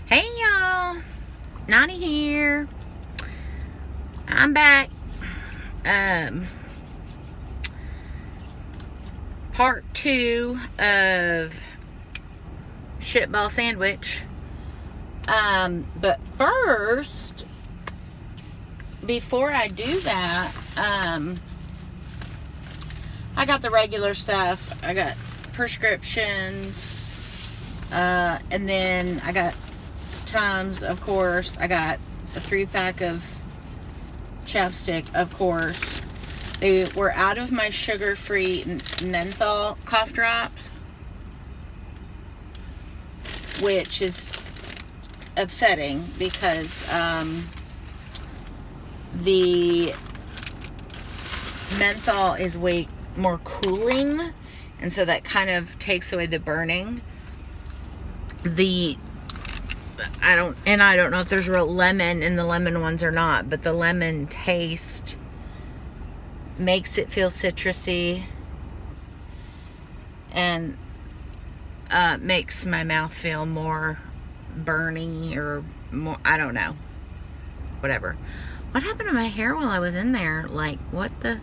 Hey y'all, Nani here. I'm back. Part 2 of Shitball Sandwich. But first, before I do that, I got the regular stuff. I got prescriptions, and then I got Tums, of course. I got a 3-pack of chapstick, of course. They were out of my sugar-free menthol cough drops, which is upsetting because the menthol is way more cooling, and so that kind of takes away the burning. I don't know if there's real lemon in the lemon ones or not, but the lemon taste makes it feel citrusy and makes my mouth feel more burny or more, I don't know, whatever. What happened to my hair while I was in there? Like, what the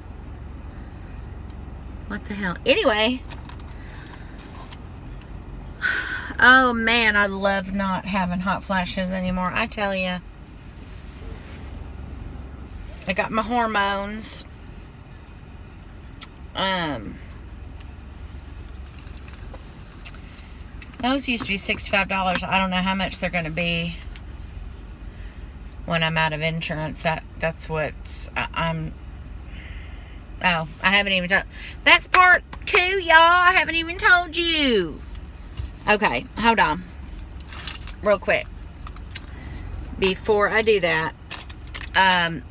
hell? Anyway, oh man, I love not having hot flashes anymore. I tell you, I got my hormones. Those used to be $65. I don't know how much they're going to be when I'm out of insurance. That's what's Oh, I haven't even told. That's part 2, y'all. I haven't even told you. Okay, hold on. Real quick. Before I do that, I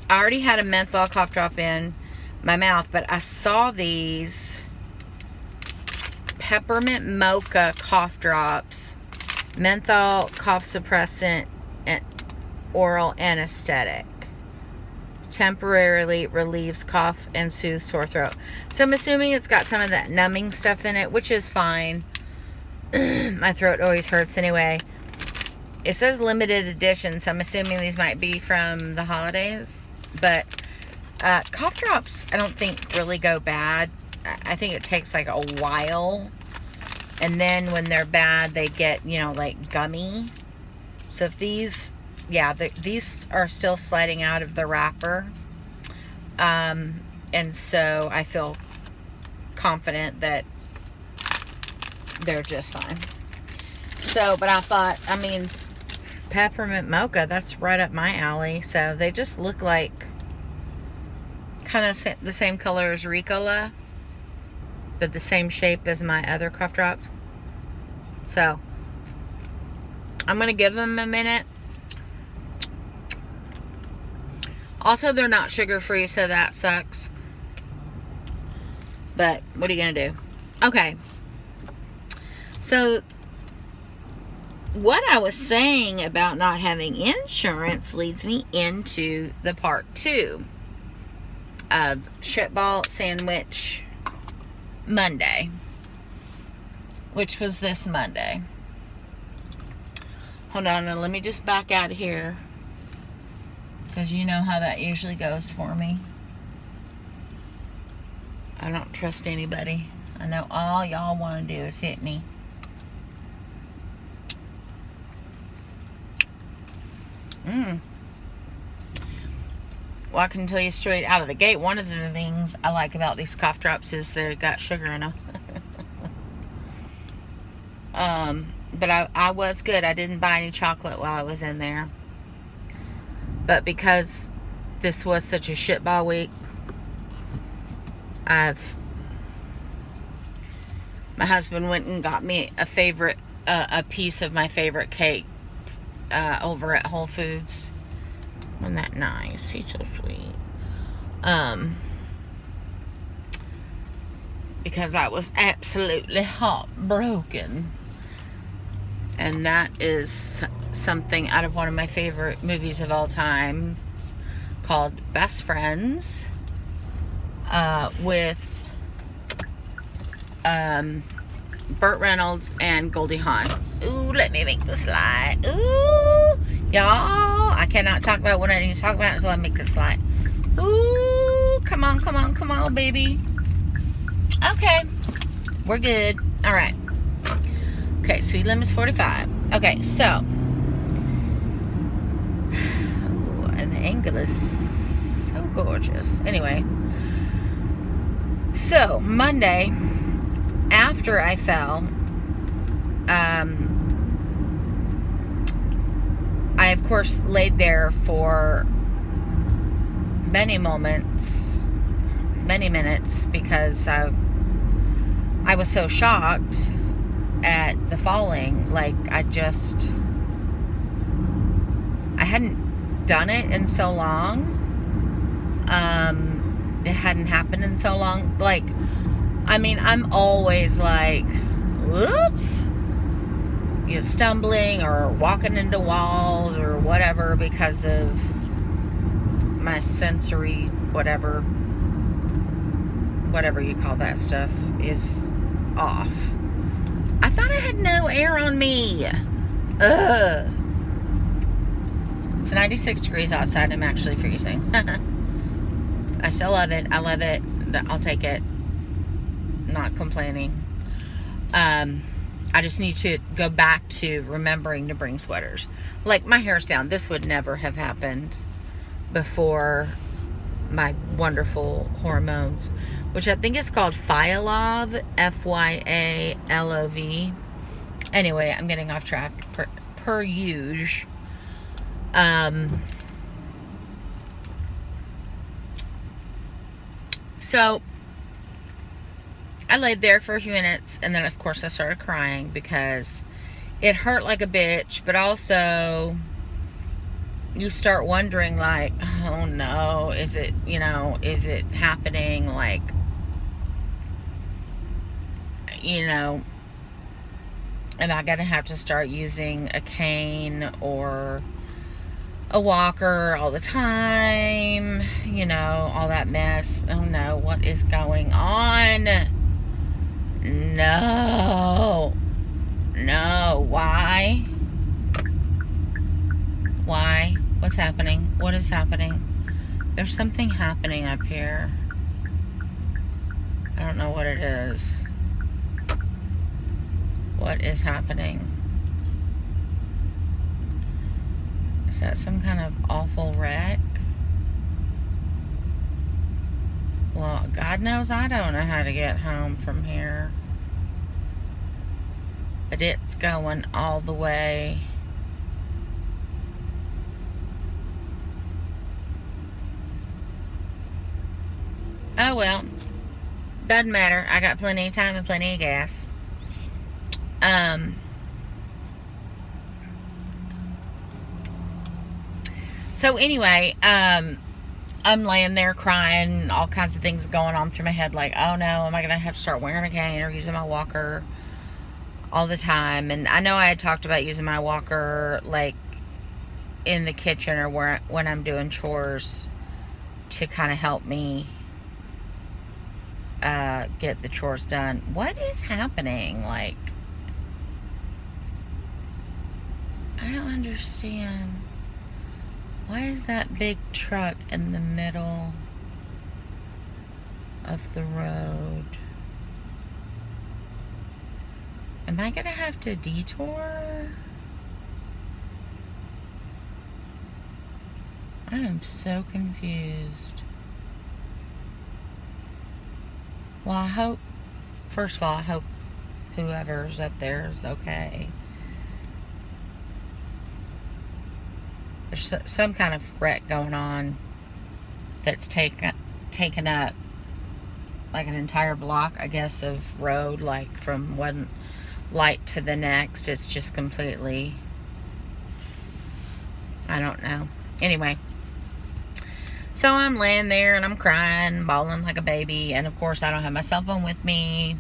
already had a menthol cough drop in my mouth, but I saw these peppermint mocha cough drops, menthol cough suppressant, and oral anesthetic. Temporarily relieves cough and soothes sore throat. So I'm assuming it's got some of that numbing stuff in it, which is fine. My throat always hurts anyway. It says limited edition, so I'm assuming these might be from the holidays. But cough drops, I don't think really go bad. I think it takes like a while. And then when they're bad, they get, like gummy. So if these, these are still sliding out of the wrapper. And so I feel confident that they're just fine. So, but I thought, peppermint mocha, that's right up my alley. So they just look like kind of the same color as Ricola, but the same shape as my other cough drops. So I'm going to give them a minute. Also, they're not sugar-free, so that sucks. But what are you going to do? Okay. So what I was saying about not having insurance leads me into the part 2 of Shitball Sandwich Monday, which was this Monday. Hold on, and let me just back out of here, because you know how that usually goes for me. I don't trust anybody. I know all y'all want to do is hit me. Well, I can tell you straight out of the gate, one of the things I like about these cough drops is they've got sugar in them. But I was good. I didn't buy any chocolate while I was in there. But because this was such a shitball week, my husband went and got me a piece of my favorite cake over at Whole Foods. Isn't that nice? He's so sweet. Because I was absolutely heartbroken. And that is something out of one of my favorite movies of all time, called Best Friends, with Burt Reynolds and Goldie Hawn. Ooh, let me make the slide. Ooh, y'all, I cannot talk about what I need to talk about until I make the slide. Ooh, come on, come on, come on, baby. Okay, we're good. All right. Okay, speed limit's 45. Okay, so, ooh, and the angle is so gorgeous. Anyway, so Monday, after I fell, I of course laid there for many minutes, because I was so shocked at the falling. Like, I hadn't done it in so long. It hadn't happened in so long. Like, I mean, I'm always like, whoops, you're stumbling or walking into walls or whatever because of my sensory, whatever you call that stuff, is off. I thought I had no air on me. Ugh. It's 96 degrees outside. I'm actually freezing. I still love it. I love it. I'll take it. Not complaining. I just need to go back to remembering to bring sweaters. Like, my hair's down. This would never have happened before my wonderful hormones, which I think is called Fyalov, Fyalov. Anyway, I'm getting off track per usual. So I laid there for a few minutes, and then of course I started crying because it hurt like a bitch, but also you start wondering, like, oh no, is it happening? Like, am I gonna have to start using a cane or a walker all the time? All that mess. Oh no, what is going on? No, why? What's happening? What is happening? There's something happening up here. I don't know what it is. What is happening? Is that some kind of awful wreck? Well, God knows I don't know how to get home from here. But it's going all the way. Oh well, doesn't matter. I got plenty of time and plenty of gas. So anyway, I'm laying there crying, all kinds of things going on through my head, like, oh no, am I gonna have to start wearing a cane or using my walker all the time? And I know I had talked about using my walker, like, in the kitchen or when I'm doing chores, to kind of help me get the chores done. What is happening? Like, I don't understand. Why is that big truck in the middle of the road? Am I gonna have to detour? I am so confused. Well, I hope, first of all, I hope whoever's up there is okay. There's some kind of wreck going on that's taken up like an entire block, I guess, of road, like from one light to the next. It's just completely, I don't know. Anyway, so I'm laying there and I'm crying, bawling like a baby, and of course I don't have my cell phone with me,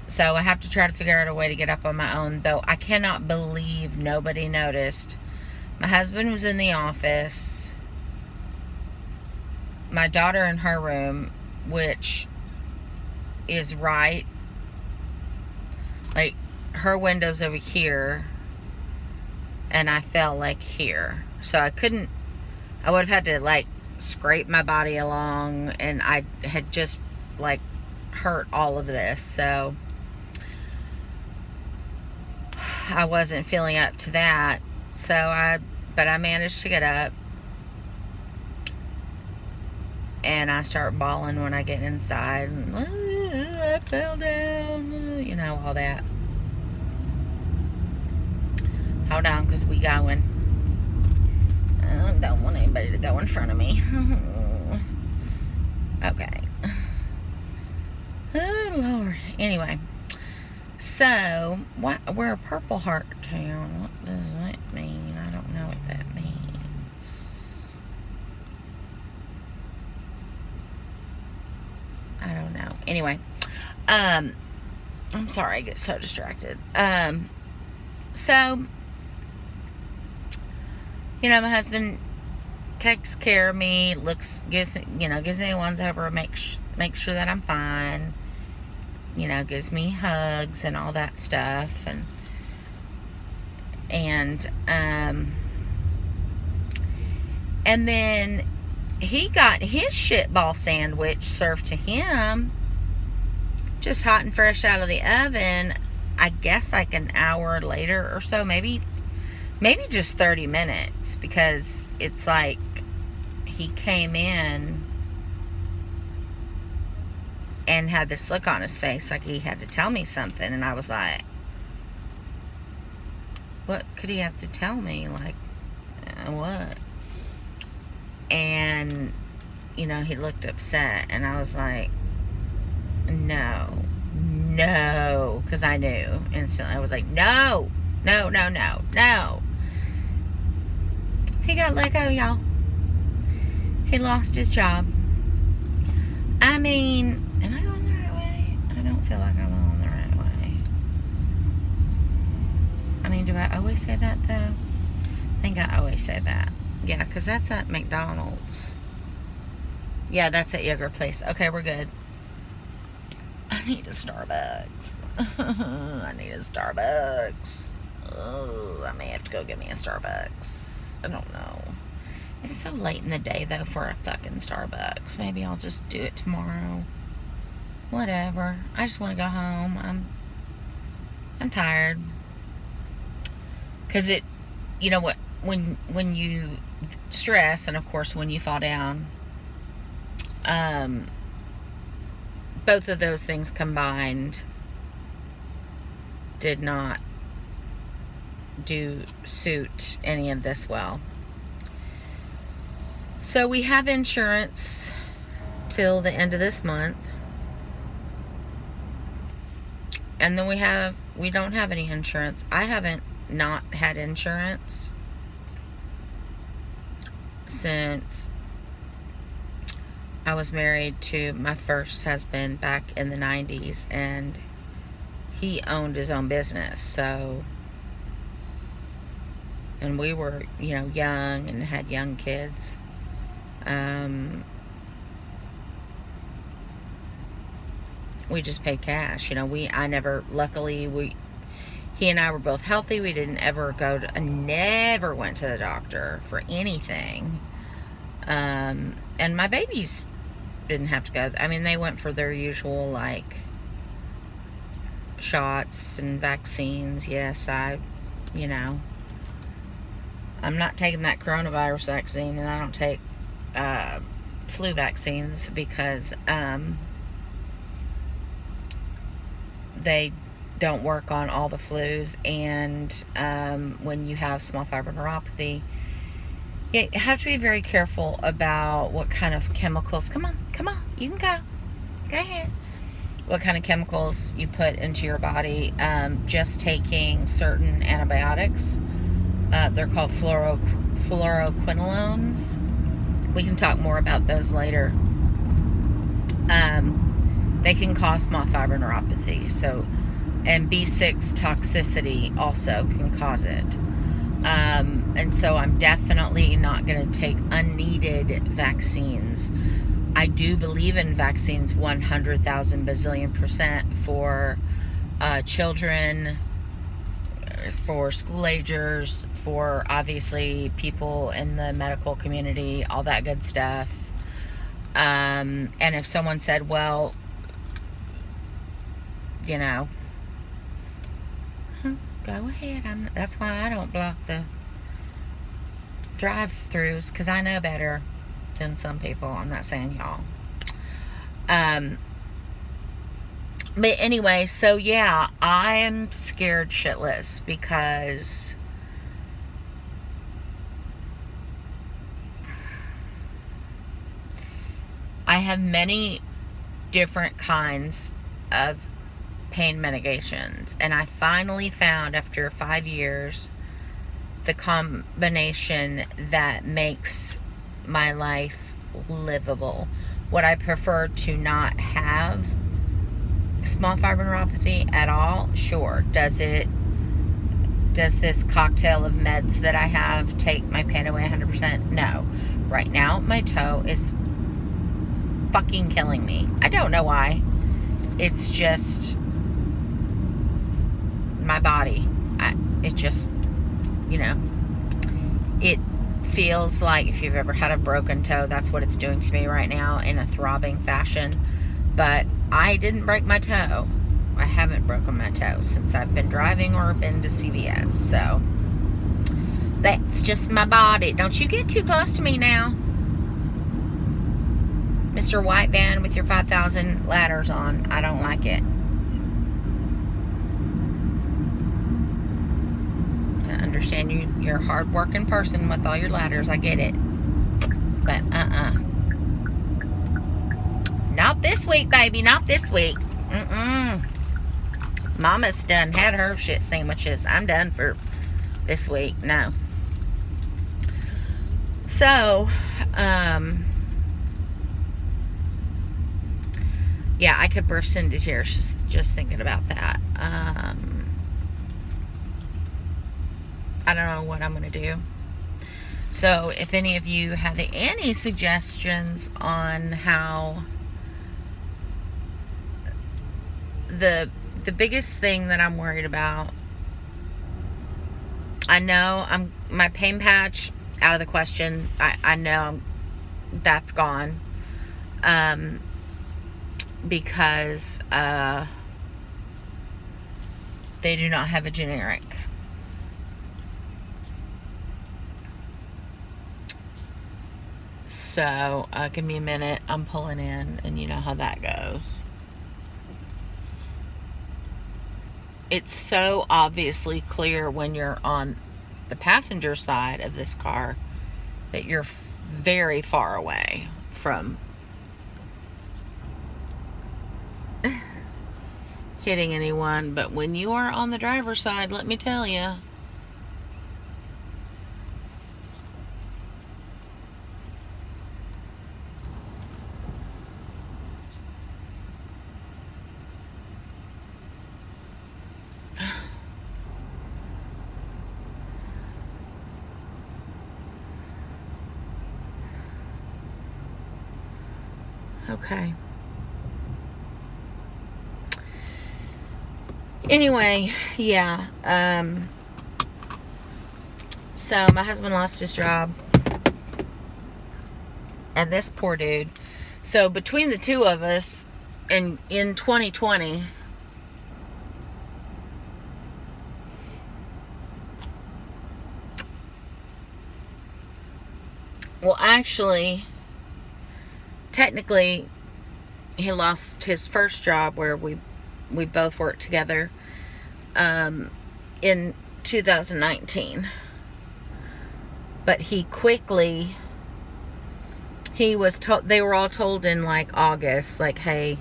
so I have to try to figure out a way to get up on my own, though I cannot believe nobody noticed. My husband was in the office, my daughter in her room, which is right like, her window's over here, and I fell, like, here. So I would have had to, like, scrape my body along, and I had just, like, hurt all of this. So I wasn't feeling up to that. But I managed to get up, and I start bawling when I get inside, and I fell down, you know, all that. Hold on, because we going. I don't want anybody to go in front of me. Okay. Oh, Lord. Anyway. So, we're a Purple Heart town. What does that mean? I don't know what that means. I don't know. Anyway. I'm sorry, I get so distracted. So, you know, my husband takes care of me, gives me ones over, makes sure that I'm fine, you know, gives me hugs and all that stuff, and then he got his shitball sandwich served to him, just hot and fresh out of the oven, I guess like an hour later or so, maybe just 30 minutes, because it's like he came in and had this look on his face like he had to tell me something, and I was like, what could he have to tell me? Like, what? And, you know, he looked upset, and I was like, no, because I knew instantly. I was like, no. He got let go, y'all. He lost his job. I mean, am I going the right way? I don't feel like I'm on the right way. I mean, do I always say that, though? I think I always say that. Yeah, because that's at McDonald's. Yeah, that's at Yogurt Place. Okay, we're good. I need a Starbucks. I need a Starbucks. Oh, I may have to go get me a Starbucks. I don't know. It's so late in the day, though, for a fucking Starbucks. Maybe I'll just do it tomorrow. Whatever. I just want to go home. I'm tired. Because you know what, when you stress, and of course when you fall down, both of those things combined did not suit any of this well. So we have insurance till the end of this month, and then we don't have any insurance. I haven't not had insurance since I was married to my first husband back in the 90s, and he owned his own business. So, and we were, you know, young and had young kids. We just paid cash. You know, he and I were both healthy. We didn't ever I never went to the doctor for anything. And my babies didn't have to go. I mean, they went for their usual, like, shots and vaccines. Yes, you know, I'm not taking that coronavirus vaccine, and I don't take flu vaccines because they don't work on all the flus, and when you have small fiber neuropathy, you have to be very careful about what kind of chemicals. Come on, you can go ahead. What kind of chemicals you put into your body. Just taking certain antibiotics, they're called fluoroquinolones. We can talk more about those later. They can cause small fiber neuropathy. So, and B6 toxicity also can cause it. And so I'm definitely not going to take unneeded vaccines. I do believe in vaccines 100,000 bazillion % for children, for school agers, for obviously people in the medical community, all that good stuff. And if someone said, well, you know, go ahead. That's why I don't block the drive-throughs, because I know better than some people. I'm not saying y'all. But anyway, so yeah, I am scared shitless because I have many different kinds of pain medications, and I finally found, after 5 years, the combination that makes my life livable. Would I prefer to not have small fiber neuropathy at all? Sure. Does this cocktail of meds that I have take my pain away 100%? No. Right now, my toe is fucking killing me. I don't know why. It's just my body. It just, you know, it feels like, if you've ever had a broken toe, that's what it's doing to me right now, in a throbbing fashion. But I didn't break my toe. I haven't broken my toe since I've been driving or been to CVS. So that's just my body. Don't you get too close to me now, Mr. White Van with your 5,000 ladders on. I don't like it. I understand you're a hard-working person with all your ladders. I get it. But not this week, baby. Not this week. Mama's done had her shit sandwiches. I'm done for this week. No. So, yeah, I could burst into tears just thinking about that. I don't know what I'm going to do. So, if any of you have any suggestions on how the biggest thing that I'm worried about, I know my pain patch out of the question. I know that's gone. Because they do not have a generic. So, give me a minute. I'm pulling in, and you know how that goes. It's so obviously clear when you're on the passenger side of this car that you're very far away from hitting anyone. But when you are on the driver's side, let me tell you, okay. Anyway, yeah. So my husband lost his job, and this poor dude. So between the two of us, in 2020, well, actually, technically, he lost his first job where we both worked together in 2019. But they were all told in like August, like, hey,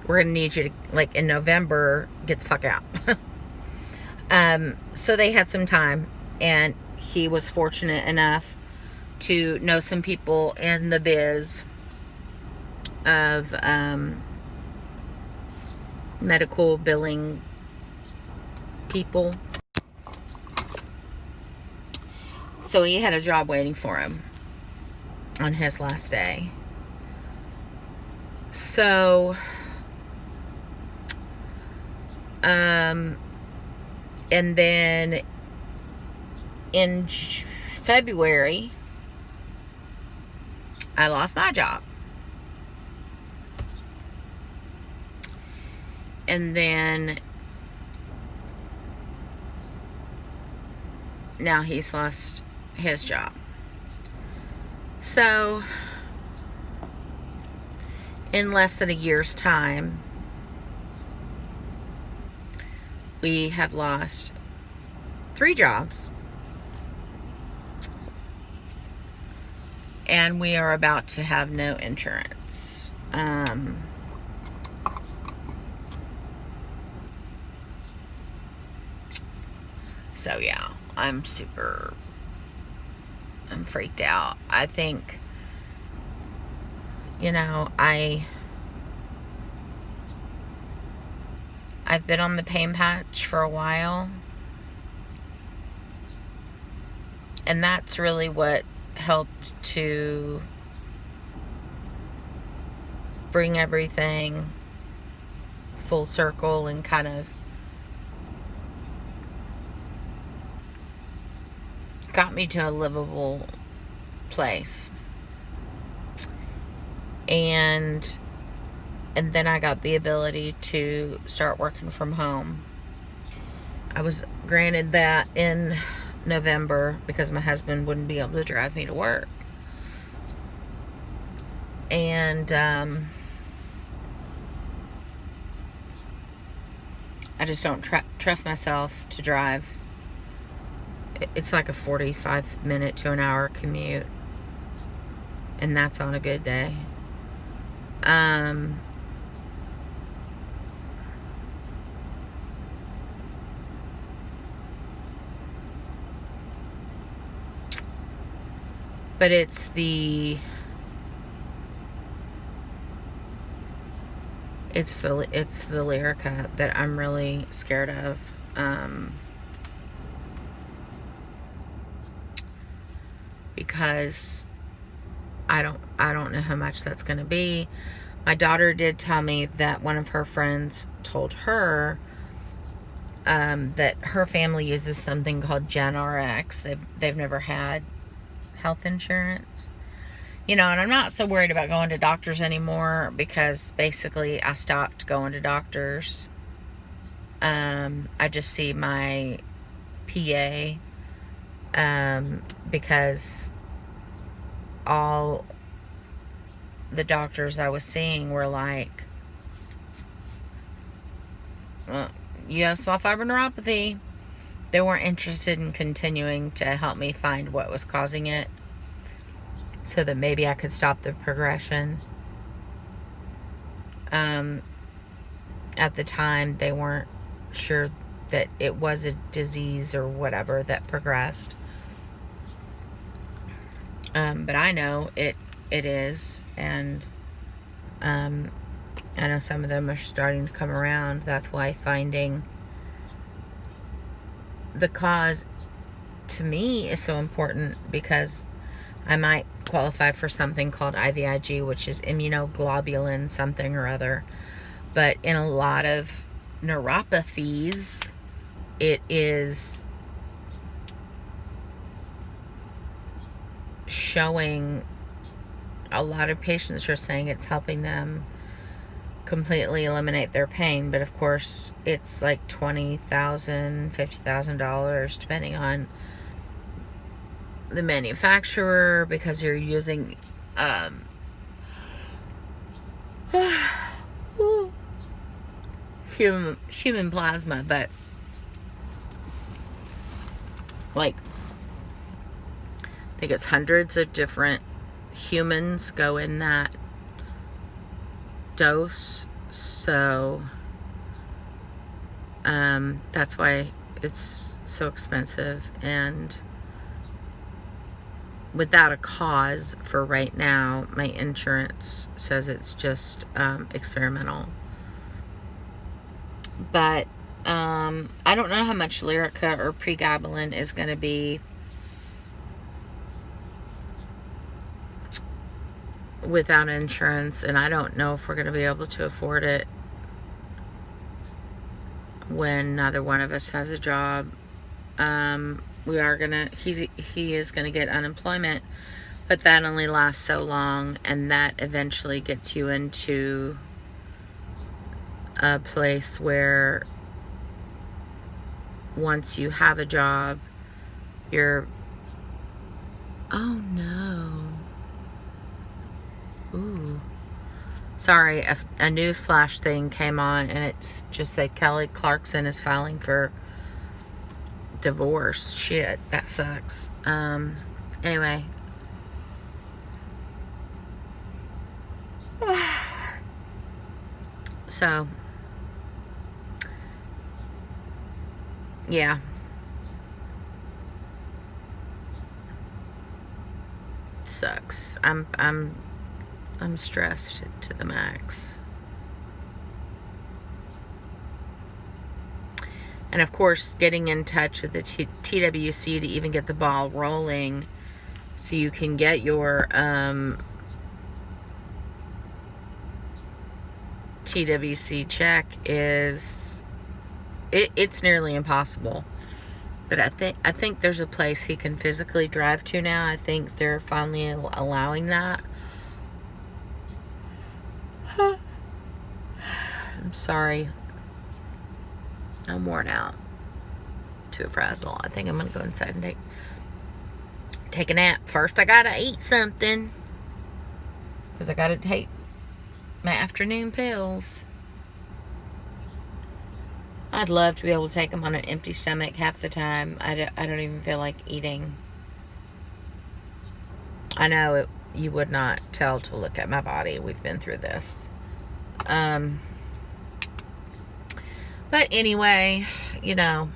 we're gonna need you to, like, in November, get the fuck out. So they had some time, and he was fortunate enough to know some people in the biz of medical billing people. So he had a job waiting for him on his last day. So And then in February, I lost my job. And then now he's lost his job. So in less than a year's time, we have lost 3 jobs. And we are about to have no insurance. So yeah, I'm freaked out. I think, you know, I've been on the pain patch for a while. And that's really what helped to bring everything full circle and kind of got me to a livable place. And then I got the ability to start working from home. I was granted that in November because my husband wouldn't be able to drive me to work. And I just don't trust myself to drive. It's like a 45-minute to an hour commute, and that's on a good day. But it's the Lyrica that I'm really scared of. Because I don't know how much that's going to be. My daughter did tell me that one of her friends told her that her family uses something called GenRx. They've never had health insurance. You know, and I'm not so worried about going to doctors anymore because basically I stopped going to doctors. I just see my PA because all the doctors I was seeing were like, you have small fiber neuropathy. They weren't interested in continuing to help me find what was causing it so that maybe I could stop the progression. At the time, they weren't sure that it was a disease or whatever that progressed. But I know it is, and I know some of them are starting to come around. That's why finding the cause to me is so important, because I might qualify for something called IVIG, which is immunoglobulin something or other. But in a lot of neuropathies, it is showing, a lot of patients are saying it's helping them completely eliminate their pain. But of course, it's like $20,000, $50,000 depending on the manufacturer, because you're using human plasma. But like, I think it's hundreds of different humans go in that dose. So that's why it's so expensive, and without a cause for right now. My insurance says it's just experimental. But I don't know how much Lyrica or pregabalin is going to be without insurance, and I don't know if we're going to be able to afford it when neither one of us has a job. He is gonna get unemployment, but that only lasts so long, and that eventually gets you into a place where once you have a job, you're, oh no, ooh, sorry, a news flash thing came on, and it just said Kelly Clarkson is filing for divorce. Shit, that sucks. Anyway. So, yeah. Sucks. I'm stressed to the max. And of course, getting in touch with the TWC to even get the ball rolling so you can get your TWC check it's nearly impossible. But I think there's a place he can physically drive to now. I think they're finally allowing that. I'm sorry. I'm worn out to a frazzle. I think I'm gonna go inside and take a nap. First, I gotta eat something because I gotta take my afternoon pills. I'd love to be able to take them on an empty stomach half the time. I don't even feel like eating. I know you would not tell to look at my body. We've been through this. But anyway, you know,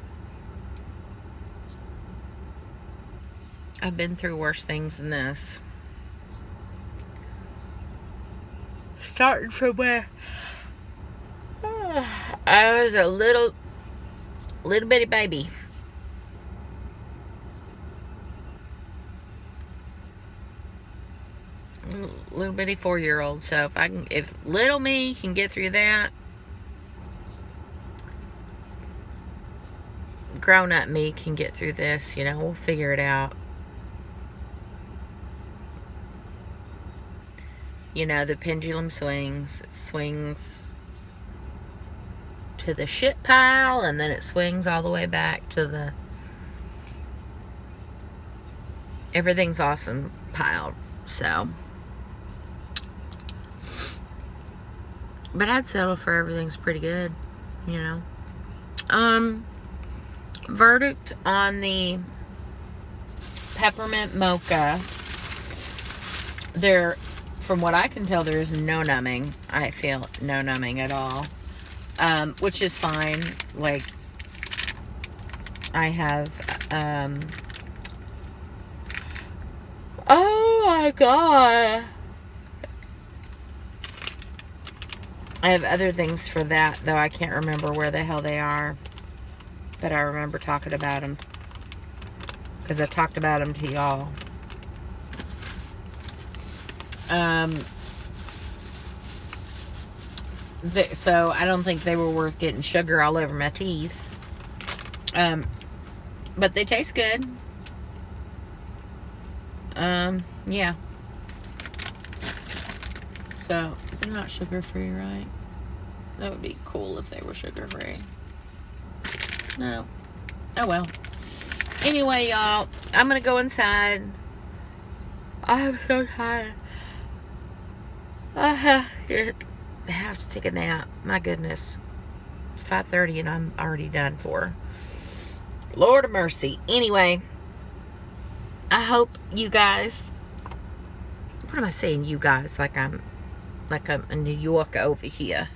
I've been through worse things than this. Starting from where I was a little bitty baby. Little bitty 4-year-old. So if little me can get through that, grown up me can get through this. You know, we'll figure it out. You know, the pendulum swings. It swings to the shit pile, and then it swings all the way back to the everything's awesome pile. So, but I'd settle for everything's pretty good, you know. Verdict on the peppermint mocha. From what I can tell, there is no numbing. I feel no numbing at all. Which is fine. Like, I have, oh my God. I have other things for that, though I can't remember where the hell they are. But I remember talking about them. Because I talked about them to y'all. So I don't think they were worth getting sugar all over my teeth. But they taste good. Yeah. So they're not sugar free, right? That would be cool if they were sugar free. No. Oh well. Anyway, y'all, I'm gonna go inside. I'm so tired. I have to take a nap. My goodness. It's 5:30 and I'm already done for. Lord of mercy. Anyway, I hope you guys, what am I saying, you guys? Like I'm in New York over here.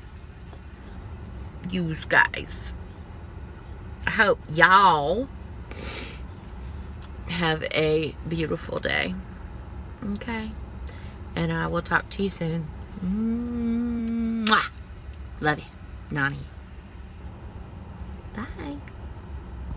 Yous guys. I hope y'all have a beautiful day. Okay? And I will talk to you soon. Mwah. Love you. Nani. Bye.